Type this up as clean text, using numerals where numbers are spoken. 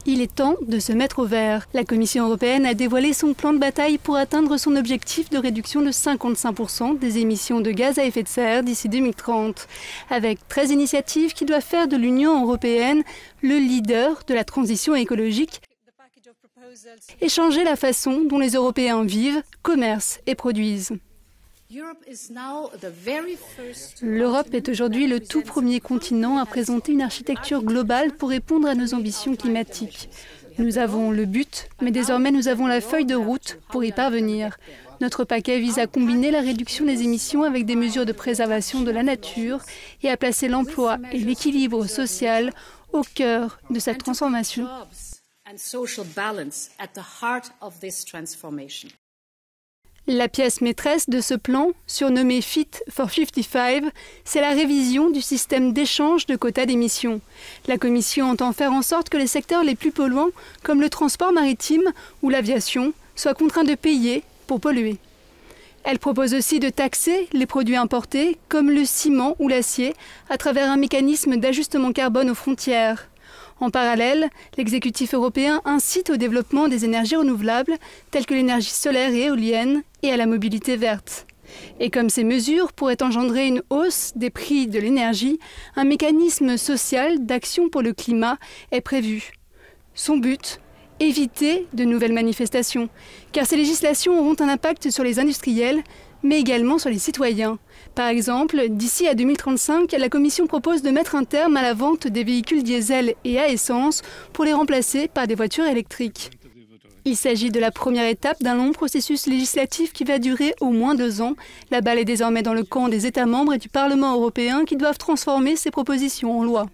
Il est temps de se mettre au vert. La Commission européenne a dévoilé son plan de bataille pour atteindre son objectif de réduction de 55% des émissions de gaz à effet de serre d'ici 2030, avec 13 initiatives qui doivent faire de l'Union européenne le leader de la transition écologique et changer la façon dont les Européens vivent, commercent et produisent. L'Europe est aujourd'hui le tout premier continent à présenter une architecture globale pour répondre à nos ambitions climatiques. Nous avons le but, mais désormais nous avons la feuille de route pour y parvenir. Notre paquet vise à combiner la réduction des émissions avec des mesures de préservation de la nature et à placer l'emploi et l'équilibre social au cœur de cette transformation. La pièce maîtresse de ce plan, surnommé Fit for 55, c'est la révision du système d'échange de quotas d'émissions. La Commission entend faire en sorte que les secteurs les plus polluants, comme le transport maritime ou l'aviation, soient contraints de payer pour polluer. Elle propose aussi de taxer les produits importés, comme le ciment ou l'acier, à travers un mécanisme d'ajustement carbone aux frontières. En parallèle, l'exécutif européen incite au développement des énergies renouvelables, telles que l'énergie solaire et éolienne, et à la mobilité verte. Et comme ces mesures pourraient engendrer une hausse des prix de l'énergie, un mécanisme social d'action pour le climat est prévu. Son but ? Éviter de nouvelles manifestations, car ces législations auront un impact sur les industriels, mais également sur les citoyens. Par exemple, d'ici à 2035, la Commission propose de mettre un terme à la vente des véhicules diesel et à essence pour les remplacer par des voitures électriques. Il s'agit de la première étape d'un long processus législatif qui va durer au moins 2 ans. La balle est désormais dans le camp des États membres et du Parlement européen qui doivent transformer ces propositions en loi.